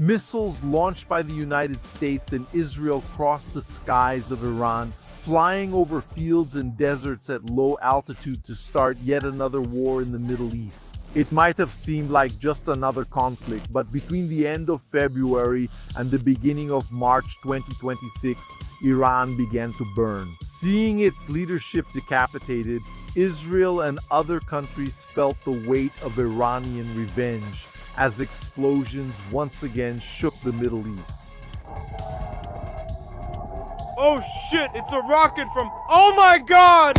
Missiles launched by the United States and Israel crossed the skies of Iran, flying over fields and deserts at low altitude to start yet another war in the Middle East. It might have seemed like just another conflict, but between the end of February and the beginning of March 2026, Iran began to burn. Seeing its leadership decapitated, Israel and other countries felt the weight of Iranian revenge as explosions once again shook the Middle East. Oh shit, it's a rocket from... Oh my god!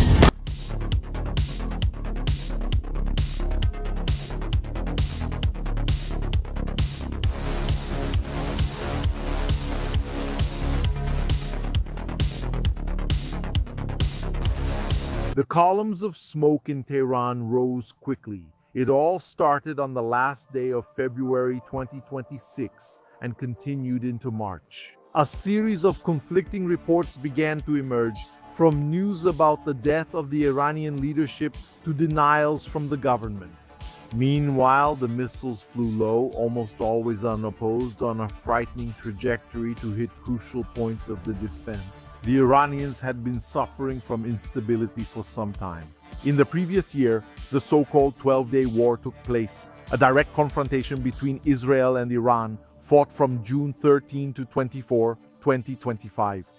The columns of smoke in Tehran rose quickly. It all started on the last day of February 2026 and continued into March. A series of conflicting reports began to emerge, from news about the death of the Iranian leadership to denials from the government. Meanwhile, the missiles flew low, almost always unopposed, on a frightening trajectory to hit crucial points of the defense. The Iranians had been suffering from instability for some time. In the previous year, the so-called 12-day war took place, a direct confrontation between Israel and Iran, fought from June 13 to 24, 2025.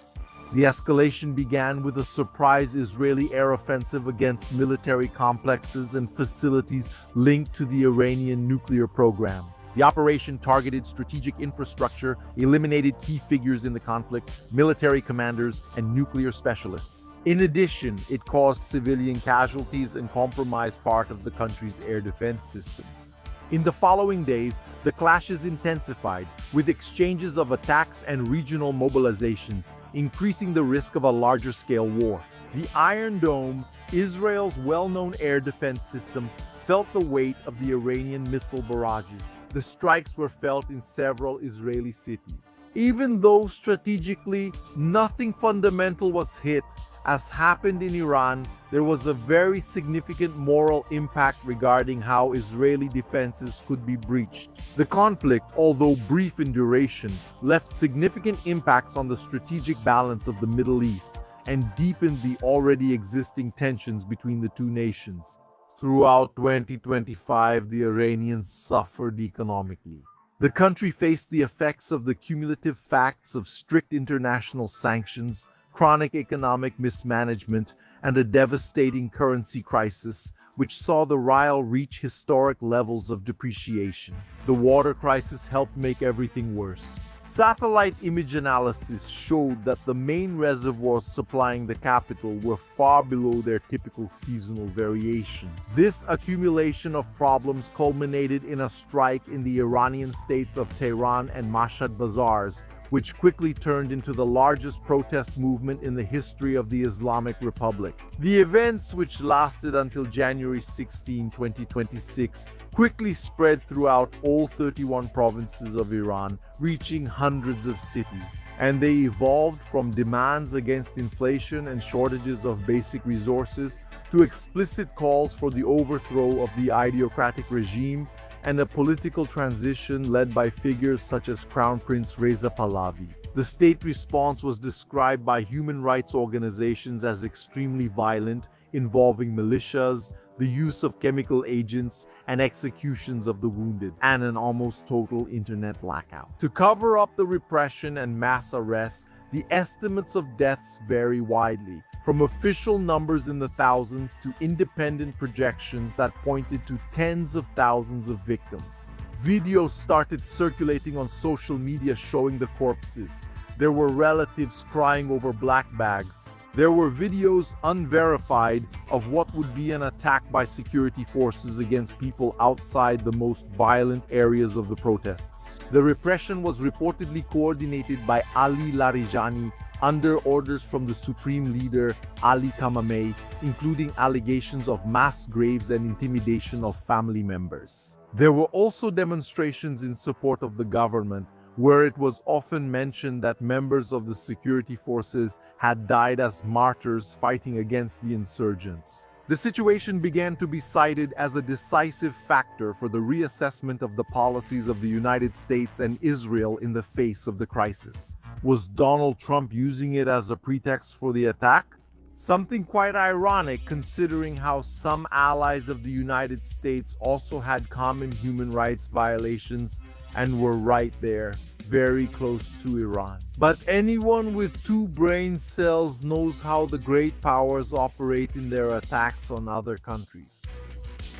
The escalation began with a surprise Israeli air offensive against military complexes and facilities linked to the Iranian nuclear program. The operation targeted strategic infrastructure, eliminated key figures in the conflict, military commanders, and nuclear specialists. In addition, it caused civilian casualties and compromised part of the country's air defense systems. In the following days, the clashes intensified, with exchanges of attacks and regional mobilizations, increasing the risk of a larger-scale war. The Iron Dome, Israel's well-known air defense system, felt the weight of the Iranian missile barrages. The strikes were felt in several Israeli cities. Even though strategically nothing fundamental was hit, as happened in Iran, there was a very significant moral impact regarding how Israeli defenses could be breached. The conflict, although brief in duration, left significant impacts on the strategic balance of the Middle East and deepened the already existing tensions between the two nations. Throughout 2025, the Iranians suffered economically. The country faced the effects of the cumulative facts of strict international sanctions, chronic economic mismanagement, and a devastating currency crisis, which saw the rial reach historic levels of depreciation. The water crisis helped make everything worse. Satellite image analysis showed that the main reservoirs supplying the capital were far below their typical seasonal variation. This accumulation of problems culminated in a strike in the Iranian states of Tehran and Mashhad bazaars, which quickly turned into the largest protest movement in the history of the Islamic Republic. The events, which lasted until January 16, 2026, quickly spread throughout all 31 provinces of Iran, reaching hundreds of cities. And they evolved from demands against inflation and shortages of basic resources to explicit calls for the overthrow of the ideocratic regime and a political transition led by figures such as Crown Prince Reza Pahlavi. The state response was described by human rights organizations as extremely violent, involving militias, the use of chemical agents, and executions of the wounded, and an almost total internet blackout. To cover up the repression and mass arrests, the estimates of deaths vary widely, from official numbers in the thousands to independent projections that pointed to tens of thousands of victims. Videos started circulating on social media showing the corpses. There were relatives crying over black bags. There were videos, unverified, of what would be an attack by security forces against people outside the most violent areas of the protests. The repression was reportedly coordinated by Ali Larijani under orders from the supreme leader Ali Khamenei, including allegations of mass graves and intimidation of family members. There were also demonstrations in support of the government, where it was often mentioned that members of the security forces had died as martyrs fighting against the insurgents. The situation began to be cited as a decisive factor for the reassessment of the policies of the United States and Israel in the face of the crisis. Was Donald Trump using it as a pretext for the attack? Something quite ironic considering how some allies of the United States also had common human rights violations and were right there, very close to Iran. But anyone with two brain cells knows how the great powers operate in their attacks on other countries.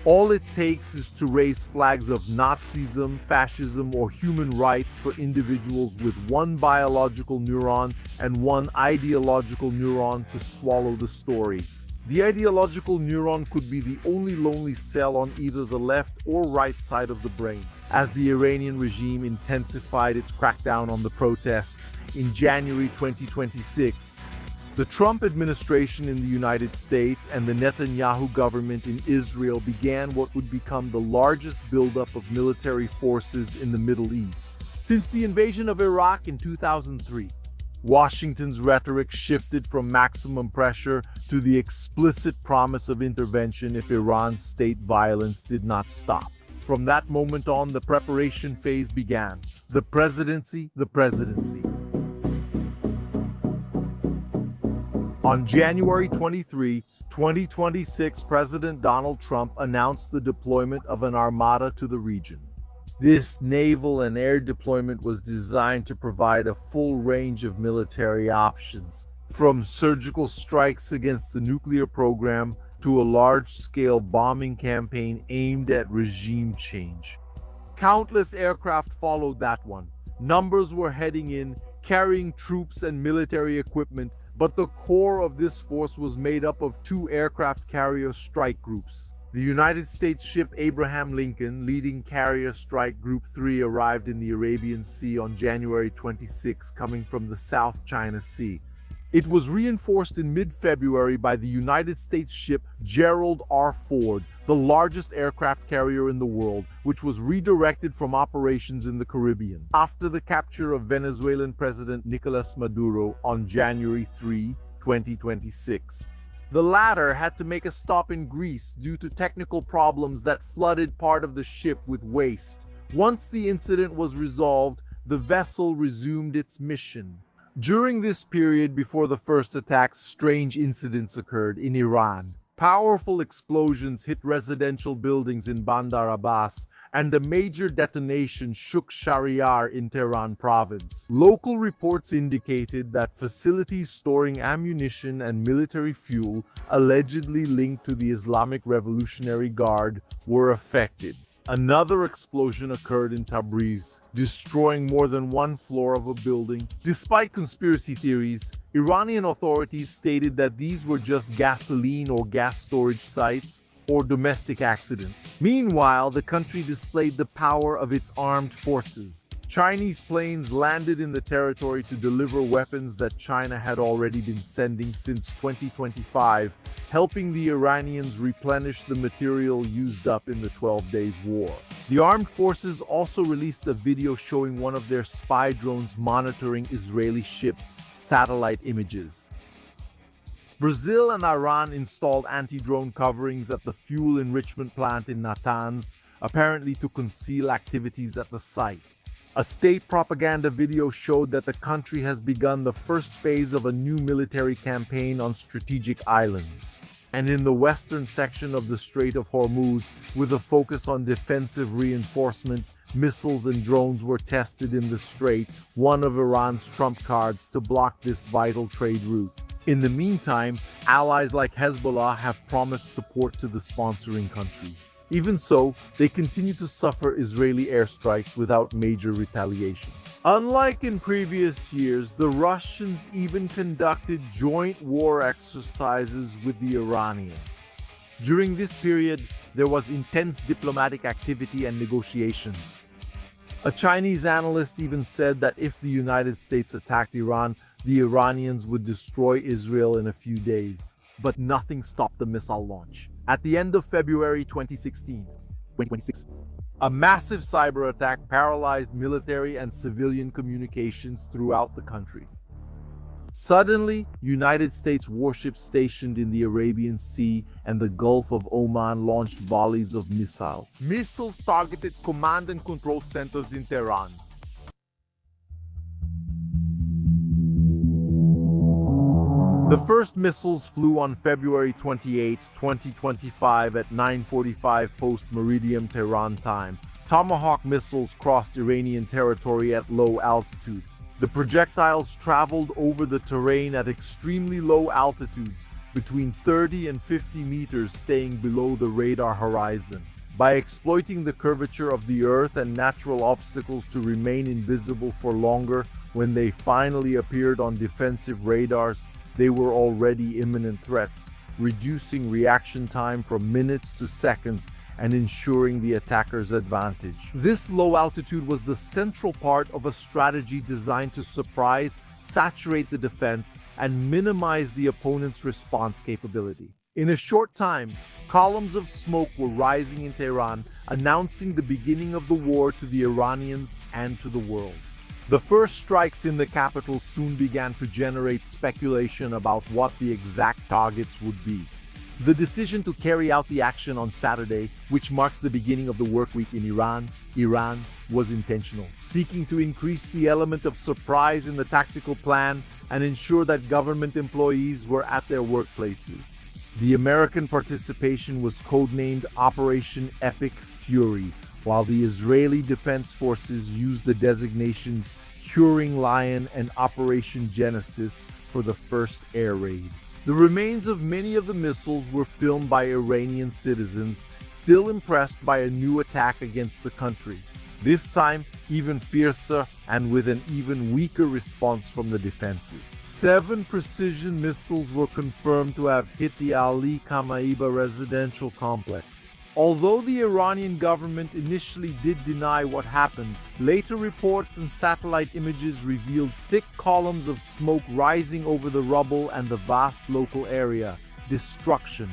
All it takes is to raise flags of Nazism, fascism, or human rights for individuals with one biological neuron and one ideological neuron to swallow the story. The ideological neuron could be the only lonely cell on either the left or right side of the brain. As the Iranian regime intensified its crackdown on the protests in January 2026, the Trump administration in the United States and the Netanyahu government in Israel began what would become the largest buildup of military forces in the Middle East since the invasion of Iraq in 2003. Washington's rhetoric shifted from maximum pressure to the explicit promise of intervention if Iran's state violence did not stop. From that moment on, the preparation phase began. The presidency. On January 23, 2026, President Donald Trump announced the deployment of an armada to the region. This naval and air deployment was designed to provide a full range of military options, from surgical strikes against the nuclear program to a large-scale bombing campaign aimed at regime change. Countless aircraft followed that one. Numbers were heading in, carrying troops and military equipment, but the core of this force was made up of two aircraft carrier strike groups. The United States ship Abraham Lincoln, leading Carrier Strike Group 3, arrived in the Arabian Sea on January 26, coming from the South China Sea. It was reinforced in mid-February by the United States ship Gerald R. Ford, the largest aircraft carrier in the world, which was redirected from operations in the Caribbean after the capture of Venezuelan President Nicolas Maduro on January 3, 2026. The latter had to make a stop in Greece due to technical problems that flooded part of the ship with waste. Once the incident was resolved, the vessel resumed its mission. During this period before the first attacks, strange incidents occurred in Iran. Powerful explosions hit residential buildings in Bandar Abbas, and a major detonation shook Shahryar in Tehran province. Local reports indicated that facilities storing ammunition and military fuel, allegedly linked to the Islamic Revolutionary Guard, were affected. Another explosion occurred in Tabriz, destroying more than one floor of a building. Despite conspiracy theories, Iranian authorities stated that these were just gasoline or gas storage sites or domestic accidents. Meanwhile, the country displayed the power of its armed forces. Chinese planes landed in the territory to deliver weapons that China had already been sending since 2025, helping the Iranians replenish the material used up in the 12 Days War. The armed forces also released a video showing one of their spy drones monitoring Israeli ships' satellite images. Brazil and Iran installed anti-drone coverings at the fuel enrichment plant in Natanz, apparently to conceal activities at the site. A state propaganda video showed that the country has begun the first phase of a new military campaign on strategic islands, and in the western section of the Strait of Hormuz, with a focus on defensive reinforcement, missiles and drones were tested in the strait, one of Iran's trump cards to block this vital trade route. In the meantime, allies like Hezbollah have promised support to the sponsoring country. Even so, they continue to suffer Israeli airstrikes without major retaliation. Unlike in previous years, the Russians even conducted joint war exercises with the Iranians. During this period, there was intense diplomatic activity and negotiations. A Chinese analyst even said that if the United States attacked Iran, the Iranians would destroy Israel in a few days. But nothing stopped the missile launch. At the end of February 2026, a massive cyber attack paralyzed military and civilian communications throughout the country. Suddenly, United States warships stationed in the Arabian Sea and the Gulf of Oman launched volleys of missiles. Missiles targeted command and control centers in Tehran. The first missiles flew on February 28, 2025 at 9:45 post-meridian Tehran time. Tomahawk missiles crossed Iranian territory at low altitude. The projectiles traveled over the terrain at extremely low altitudes, between 30 and 50 meters, staying below the radar horizon. By exploiting the curvature of the Earth and natural obstacles to remain invisible for longer, when they finally appeared on defensive radars, they were already imminent threats, reducing reaction time from minutes to seconds and ensuring the attacker's advantage. This low altitude was the central part of a strategy designed to surprise, saturate the defense, and minimize the opponent's response capability. In a short time, columns of smoke were rising in Tehran, announcing the beginning of the war to the Iranians and to the world. The first strikes in the capital soon began to generate speculation about what the exact targets would be. The decision to carry out the action on Saturday, which marks the beginning of the work week in Iran, was intentional, seeking to increase the element of surprise in the tactical plan and ensure that government employees were at their workplaces. The American participation was codenamed Operation Epic Fury, while the Israeli Defense Forces used the designations Curing Lion and Operation Genesis for the first air raid. The remains of many of the missiles were filmed by Iranian citizens, still impressed by a new attack against the country. This time, even fiercer and with an even weaker response from the defenses. 7 precision missiles were confirmed to have hit the Ali Kamaiba residential complex. Although the Iranian government initially did deny what happened, later reports and satellite images revealed thick columns of smoke rising over the rubble and the vast local area. Destruction.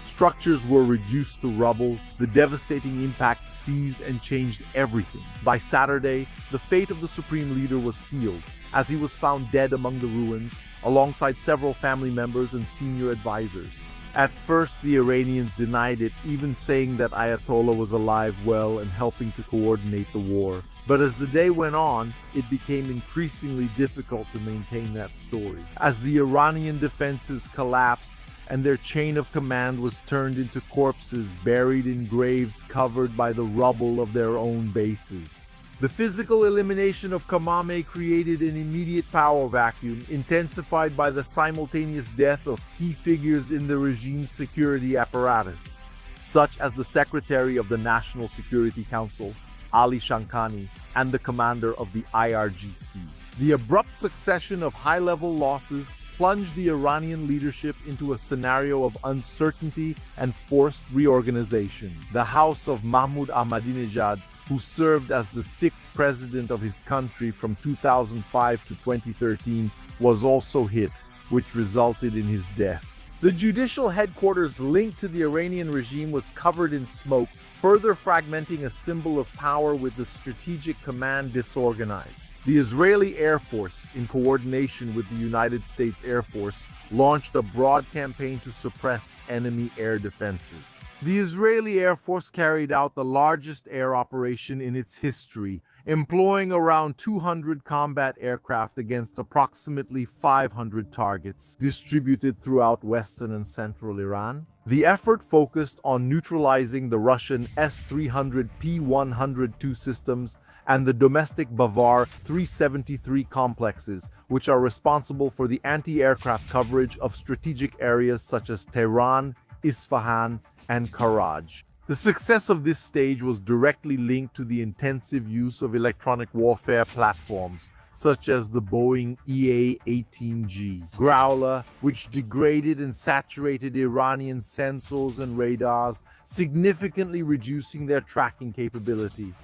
Structures were reduced to rubble, the devastating impact seized and changed everything. By Saturday, the fate of the supreme leader was sealed, as he was found dead among the ruins, alongside several family members and senior advisors. At first, the Iranians denied it, even saying that Ayatollah was alive, well, and helping to coordinate the war. But as the day went on, it became increasingly difficult to maintain that story. As the Iranian defenses collapsed and their chain of command was turned into corpses buried in graves covered by the rubble of their own bases. The physical elimination of Khamenei created an immediate power vacuum, intensified by the simultaneous death of key figures in the regime's security apparatus, such as the Secretary of the National Security Council, Ali Shankani, and the commander of the IRGC. The abrupt succession of high-level losses plunged the Iranian leadership into a scenario of uncertainty and forced reorganization. The house of Mahmoud Ahmadinejad, who served as the 6th president of his country from 2005 to 2013, was also hit, which resulted in his death. The judicial headquarters linked to the Iranian regime was covered in smoke, further fragmenting a symbol of power with the strategic command disorganized. The Israeli Air Force, in coordination with the United States Air Force, launched a broad campaign to suppress enemy air defenses. The Israeli Air Force carried out the largest air operation in its history, employing around 200 combat aircraft against approximately 500 targets distributed throughout western and central Iran. The effort focused on neutralizing the Russian S-300 P-102 systems and the domestic Bavar 373 complexes, which are responsible for the anti-aircraft coverage of strategic areas such as Tehran, Isfahan, and Karaj. The success of this stage was directly linked to the intensive use of electronic warfare platforms, such as the Boeing EA-18G Growler, which degraded and saturated Iranian sensors and radars, significantly reducing their tracking capability.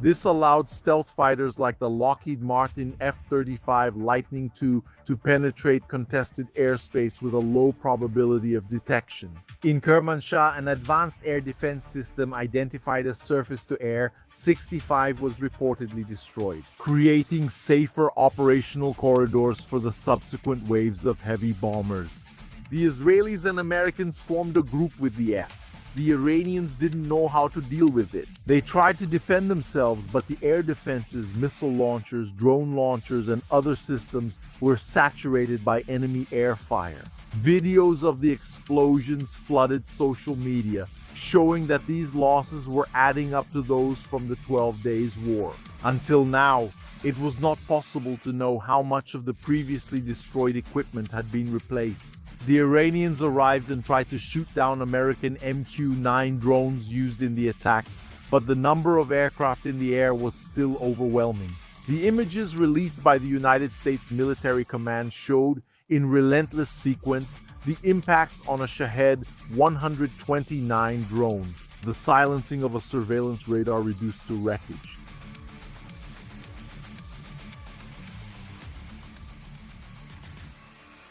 This allowed stealth fighters like the Lockheed Martin F-35 Lightning II to penetrate contested airspace with a low probability of detection. In Kermanshah, an advanced air defense system identified as surface-to-air 65 was reportedly destroyed, creating safer operational corridors for the subsequent waves of heavy bombers. The Israelis and Americans formed a group with the F. The Iranians didn't know how to deal with it. They tried to defend themselves, but the air defenses, missile launchers, drone launchers, and other systems were saturated by enemy air fire. Videos of the explosions flooded social media, showing that these losses were adding up to those from the 12 Days War. Until now, it was not possible to know how much of the previously destroyed equipment had been replaced. The Iranians arrived and tried to shoot down American MQ-9 drones used in the attacks, but the number of aircraft in the air was still overwhelming. The images released by the United States Military Command showed, in relentless sequence, the impacts on a Shahed 129 drone, the silencing of a surveillance radar reduced to wreckage.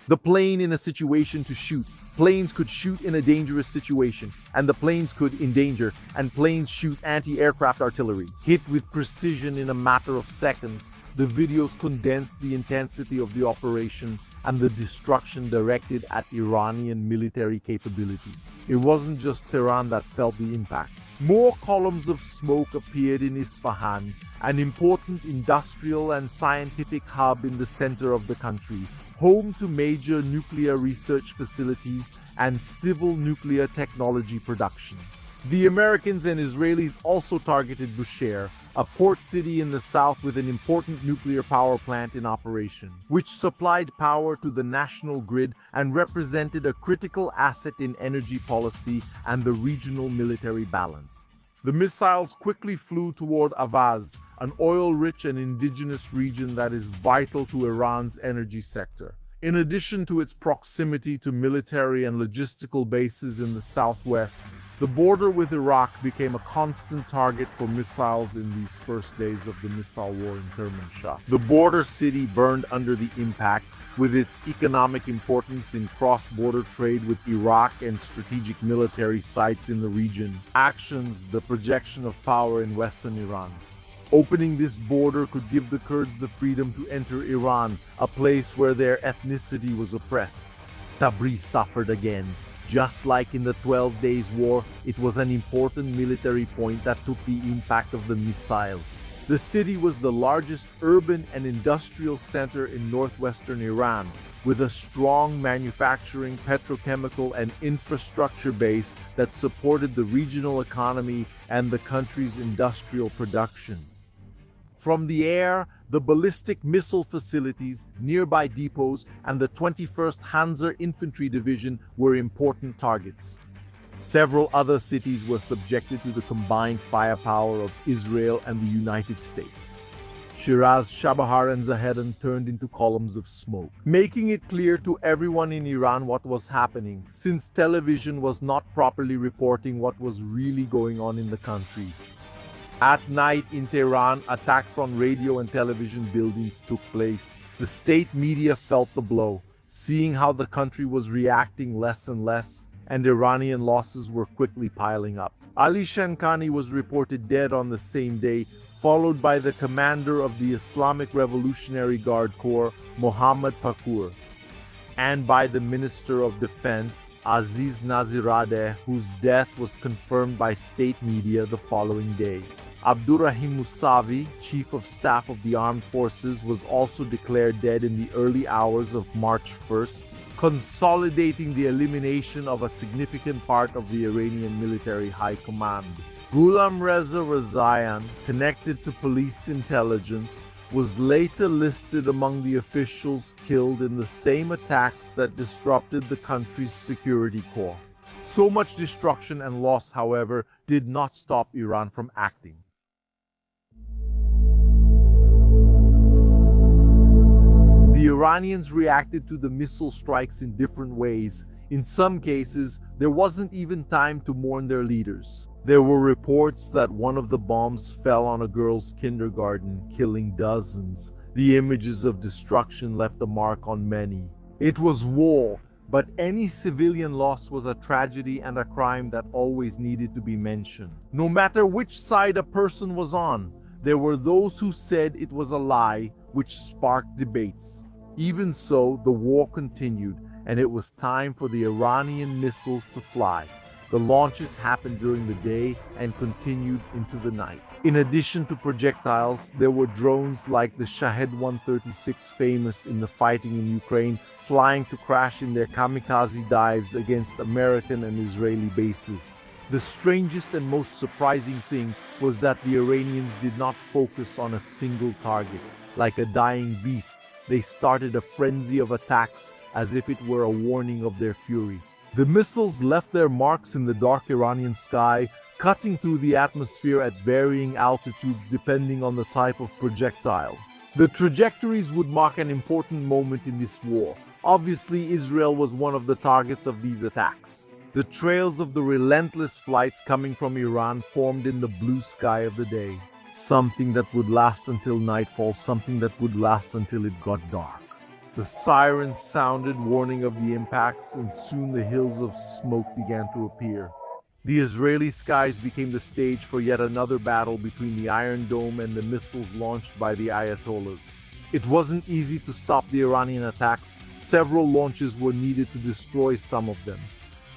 The plane in a situation to shoot. Planes could shoot in a dangerous situation, and the planes could endanger, and planes shoot anti-aircraft artillery. Hit with precision in a matter of seconds, the videos condensed the intensity of the operation and the destruction directed at Iranian military capabilities. It wasn't just Tehran that felt the impacts. More columns of smoke appeared in Isfahan, an important industrial and scientific hub in the center of the country, home to major nuclear research facilities and civil nuclear technology production. The Americans and Israelis also targeted Bushehr, a port city in the south with an important nuclear power plant in operation, which supplied power to the national grid and represented a critical asset in energy policy and the regional military balance. The missiles quickly flew toward Avaz, an oil-rich and indigenous region that is vital to Iran's energy sector. In addition to its proximity to military and logistical bases in the southwest, the border with Iraq became a constant target for missiles in these first days of the missile war in Kermanshah. The border city burned under the impact, with its economic importance in cross-border trade with Iraq and strategic military sites in the region. Actions, the projection of power in western Iran. Opening this border could give the Kurds the freedom to enter Iran, a place where their ethnicity was oppressed. Tabriz suffered again. Just like in the 12 Days War, it was an important military point that took the impact of the missiles. The city was the largest urban and industrial center in northwestern Iran, with a strong manufacturing, petrochemical, and infrastructure base that supported the regional economy and the country's industrial production. From the air, the ballistic missile facilities, nearby depots, and the 21st Panzer Infantry Division were important targets. Several other cities were subjected to the combined firepower of Israel and the United States. Shiraz, Chabahar, and Zahedan turned into columns of smoke, making it clear to everyone in Iran what was happening, since television was not properly reporting what was really going on in the country. At night in Tehran, attacks on radio and television buildings took place. The state media felt the blow, seeing how the country was reacting less and less, and Iranian losses were quickly piling up. Ali Shankani was reported dead on the same day, followed by the commander of the Islamic Revolutionary Guard Corps, Mohammad Pakur, and by the Minister of Defense, Aziz Naziradeh, whose death was confirmed by state media the following day. Abdurrahim Musavi, Chief of Staff of the Armed Forces, was also declared dead in the early hours of March 1st, consolidating the elimination of a significant part of the Iranian military high command. Ghulam Reza Razayan, connected to police intelligence, was later listed among the officials killed in the same attacks that disrupted the country's security corps. So much destruction and loss, however, did not stop Iran from acting. The Iranians reacted to the missile strikes in different ways. In some cases, there wasn't even time to mourn their leaders. There were reports that one of the bombs fell on a girl's kindergarten, killing dozens. The images of destruction left a mark on many. It was war, but any civilian loss was a tragedy and a crime that always needed to be mentioned. No matter which side a person was on, there were those who said it was a lie, which sparked debates. Even so, the war continued, and it was time for the Iranian missiles to fly. The launches happened during the day and continued into the night. In addition to projectiles, there were drones like the Shahed 136, famous in the fighting in Ukraine, flying to crash in their kamikaze dives against American and Israeli bases. The strangest and most surprising thing was that the Iranians did not focus on a single target. Like a dying beast, they started a frenzy of attacks as if it were a warning of their fury. The missiles left their marks in the dark Iranian sky, cutting through the atmosphere at varying altitudes depending on the type of projectile. The trajectories would mark an important moment in this war. Obviously, Israel was one of the targets of these attacks. The trails of the relentless flights coming from Iran formed in the blue sky of the day. Something that would last until nightfall, something that would last until it got dark. The sirens sounded, warning of the impacts, and soon the hills of smoke began to appear. The Israeli skies became the stage for yet another battle between the Iron Dome and the missiles launched by the Ayatollahs. It wasn't easy to stop the Iranian attacks. Several launches were needed to destroy some of them.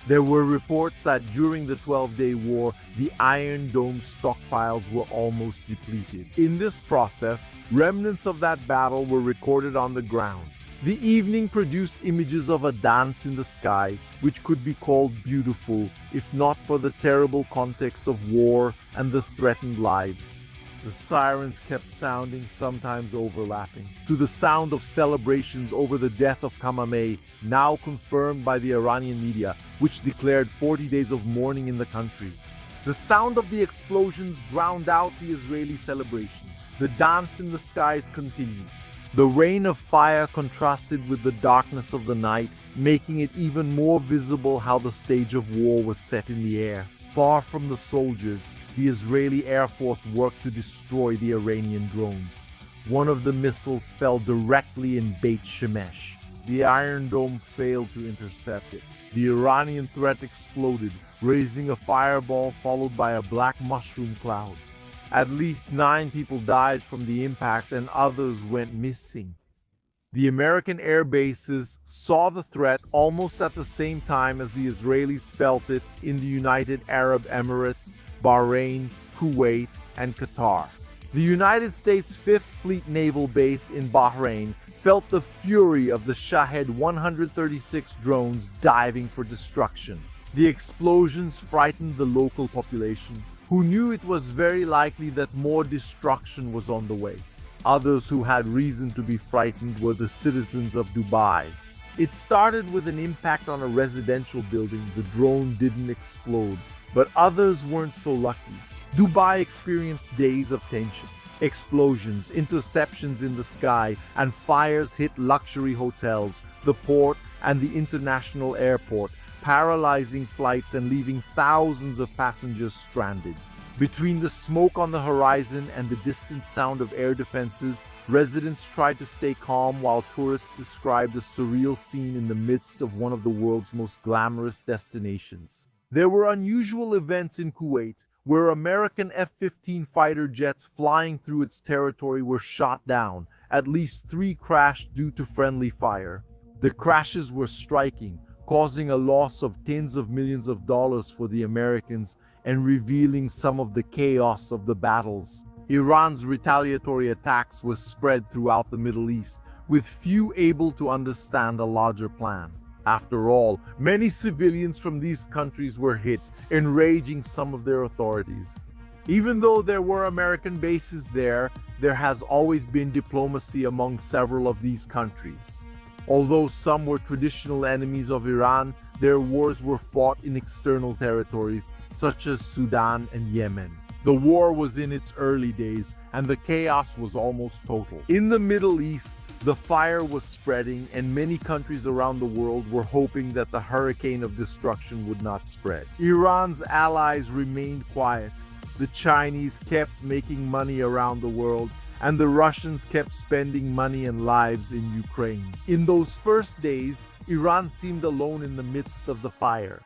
There were reports that during the 12-day war, the Iron Dome stockpiles were almost depleted. In this process, remnants of that battle were recorded on the ground. The evening produced images of a dance in the sky, which could be called beautiful, if not for the terrible context of war and the threatened lives. The sirens kept sounding, sometimes overlapping, to the sound of celebrations over the death of Khamenei, now confirmed by the Iranian media, which declared 40 days of mourning in the country. The sound of the explosions drowned out the Israeli celebration. The dance in the skies continued. The rain of fire contrasted with the darkness of the night, making it even more visible how the stage of war was set in the air. Far from the soldiers, the Israeli Air Force worked to destroy the Iranian drones. One of the missiles fell directly in Beit Shemesh. The Iron Dome failed to intercept it. The Iranian threat exploded, raising a fireball followed by a black mushroom cloud. At least 9 people died from the impact and others went missing. The American air bases saw the threat almost at the same time as the Israelis felt it in the United Arab Emirates, Bahrain, Kuwait, and Qatar. The United States 5th Fleet Naval Base in Bahrain felt the fury of the Shahed 136 drones diving for destruction. The explosions frightened the local population, who knew it was very likely that more destruction was on the way. Others who had reason to be frightened were the citizens of Dubai. It started with an impact on a residential building. The drone didn't explode, but others weren't so lucky. Dubai experienced days of tension. Explosions, interceptions in the sky, and fires hit luxury hotels, the port, and the international airport, paralyzing flights and leaving thousands of passengers stranded. Between the smoke on the horizon and the distant sound of air defenses, residents tried to stay calm while tourists described a surreal scene in the midst of one of the world's most glamorous destinations. There were unusual events in Kuwait, where American F-15 fighter jets flying through its territory were shot down. At least 3 crashed due to friendly fire. The crashes were striking, causing a loss of tens of millions of dollars for the Americans and revealing some of the chaos of the battles. Iran's retaliatory attacks were spread throughout the Middle East, with few able to understand a larger plan. After all, many civilians from these countries were hit, enraging some of their authorities. Even though there were American bases there has always been diplomacy among several of these countries. Although some were traditional enemies of Iran, their wars were fought in external territories, such as Sudan and Yemen. The war was in its early days, and the chaos was almost total. In the Middle East, the fire was spreading, and many countries around the world were hoping that the hurricane of destruction would not spread. Iran's allies remained quiet. The Chinese kept making money around the world, and the Russians kept spending money and lives in Ukraine. In those first days, Iran seemed alone in the midst of the fire.